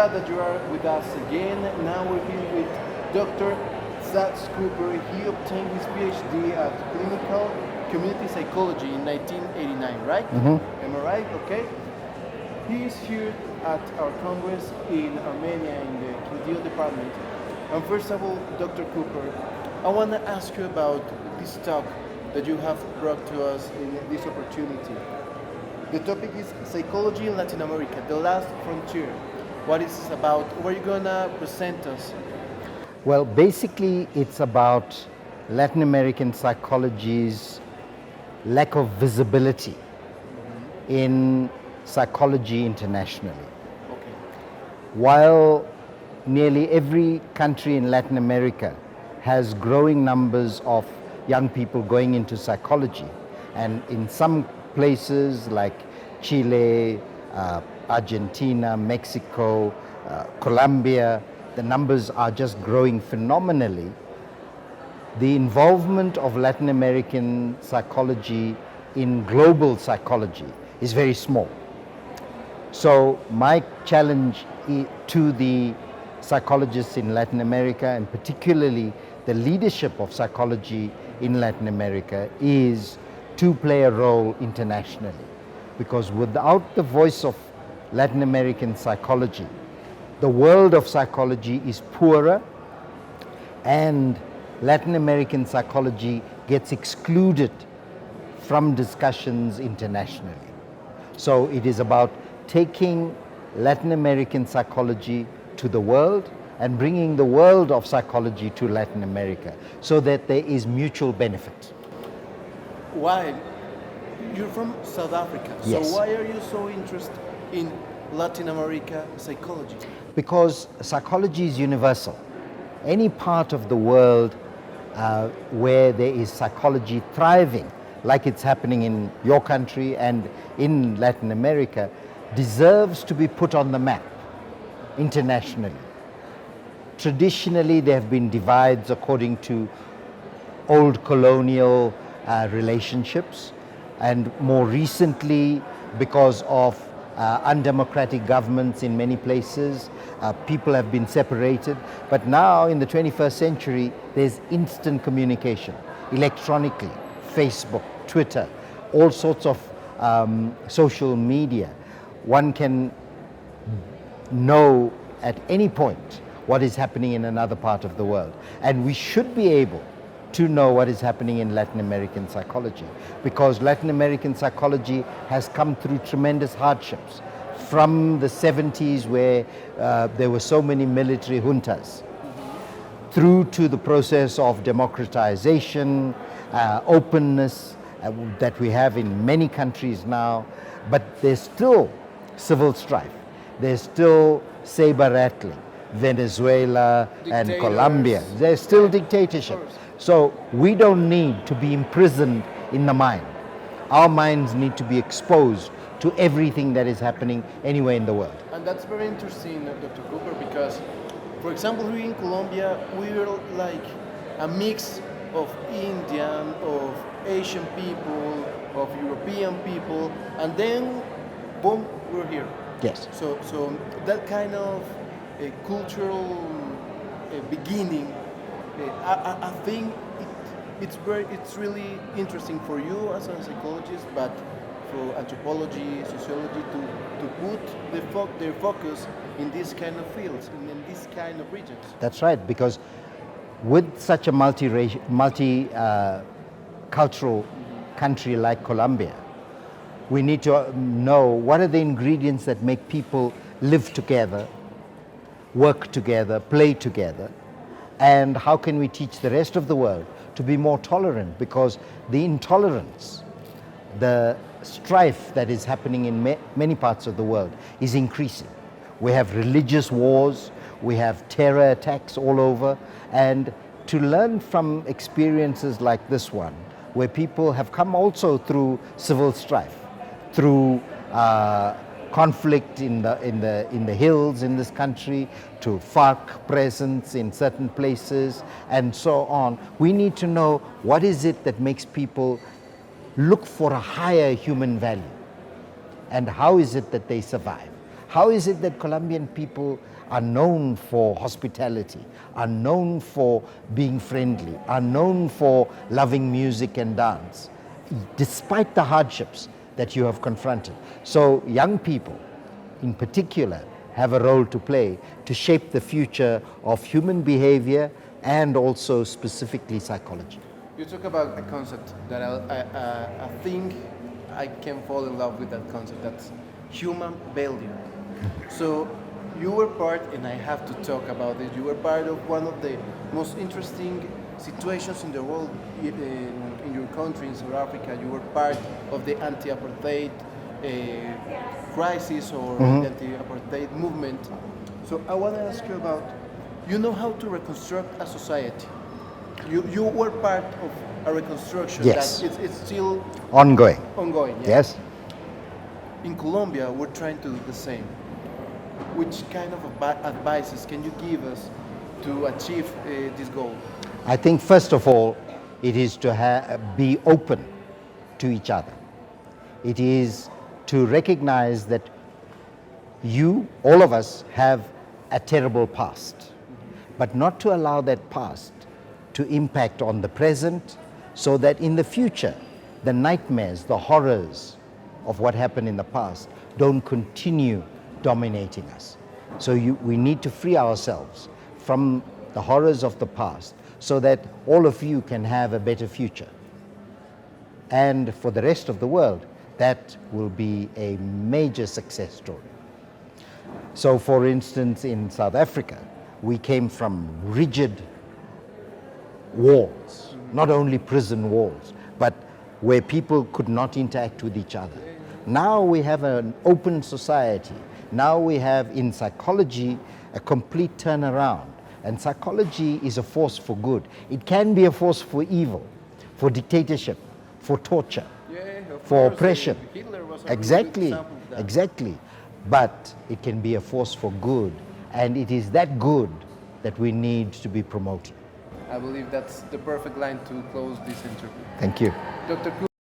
glad that you are with us again. Now we're here with Dr. Saths Cooper. He obtained his PhD at clinical community psychology in 1989, right? Am I right? Okay. He is here at our Congress in Armenia in the Kildeo department. And first of all, Dr. Cooper, I want to ask you about this talk that you have brought to us in this opportunity. The topic is Psychology in Latinoamérica, the last frontier. What is this about? What are you going to present us? Well, basically, it's about Latin American psychology's lack of visibility in psychology internationally. Okay. While nearly every country in Latin America has growing numbers of young people going into psychology, and in some places like Chile, Argentina, Mexico, Colombia, the numbers are just growing phenomenally. The involvement of Latin American psychology in global psychology is very small. So my challenge to the psychologists in Latin America, and particularly the leadership of psychology in Latin America, is to play a role internationally. Because without the voice of Latin American psychology, the world of psychology is poorer, and Latin American psychology gets excluded from discussions internationally. So it is about taking Latin American psychology to the world and bringing the world of psychology to Latin America so that there is mutual benefit. Why? You're from South Africa, Yes. so why are you so interested in Latin America psychology? Because psychology is universal. Any part of the world where there is psychology thriving, like it's happening in your country and in Latin America, deserves to be put on the map internationally. Traditionally, there have been divides according to old colonial relationships, and more recently, because of undemocratic governments in many places, people have been separated. But now in the 21st century, there's instant communication, electronically, Facebook, Twitter, all sorts of social media. One can know at any point what is happening in another part of the world. And we should be able to know what is happening in Latin American psychology, because Latin American psychology has come through tremendous hardships from the 70s, where there were so many military juntas, through to the process of democratization, openness that we have in many countries now. But there's still civil strife, there's still saber rattling. Venezuela and Colombia, there's still dictatorship. So we don't need to be imprisoned in the mind. Our minds need to be exposed to everything that is happening anywhere in the world. And that's very interesting, Dr. Cooper, because, for example, here in Colombia, we're like a mix of Indian, of Asian people, of European people, and then, boom, we're here. Yes. So that kind of cultural beginning, I think it's really interesting for you as a psychologist, but for anthropology, sociology, to put their focus in this kind of fields, in this kind of regions. That's right, because with such a multi-cultural country like Colombia, we need to know what are the ingredients that make people live together, work together, play together, and how can we teach the rest of the world to be more tolerant, because the intolerance, the strife that is happening in many parts of the world is increasing. We have religious wars, we have terror attacks all over, and to learn from experiences like this one, where people have come also through civil strife, through conflict in the hills in this country, to FARC presence in certain places, and so on. We need to know what is it that makes people look for a higher human value, and how is it that they survive? How is it that Colombian people are known for hospitality, are known for being friendly, are known for loving music and dance, despite the hardships that you have confronted. So young people, in particular, have a role to play to shape the future of human behavior and also specifically psychology. You talk about a concept that I think I can fall in love with that concept. That's human value. So you were part, and I have to talk about it, you were part of one of the most interesting situations in the world in your country, in South Africa. You were part of the anti-apartheid crisis or the anti-apartheid movement. So I want to ask you about, you know how to reconstruct a society. You were part of a reconstruction Yes. that it's still Ongoing. yeah? Yes. In Colombia, we're trying to do the same. Which kind of advices can you give us to achieve this goal? I think first of all, it is to be open to each other. It is to recognize that all of us have a terrible past, but not to allow that past to impact on the present, so that in the future, the nightmares, the horrors of what happened in the past don't continue dominating us. So we need to free ourselves from the horrors of the past so that all of you can have a better future. And for the rest of the world, that will be a major success story. So for instance, in South Africa, we came from rigid walls, not only prison walls, but where people could not interact with each other. Now we have an open society. Now we have in psychology a complete turnaround. And psychology is a force for good. It can be a force for evil, for dictatorship, for torture, for oppression. Hitler was a Exactly, good example of that. exactly. But it can be a force for good. And it is that good that we need to be promoting. I believe that's the perfect line to close this interview. Thank you. Dr. Cooper,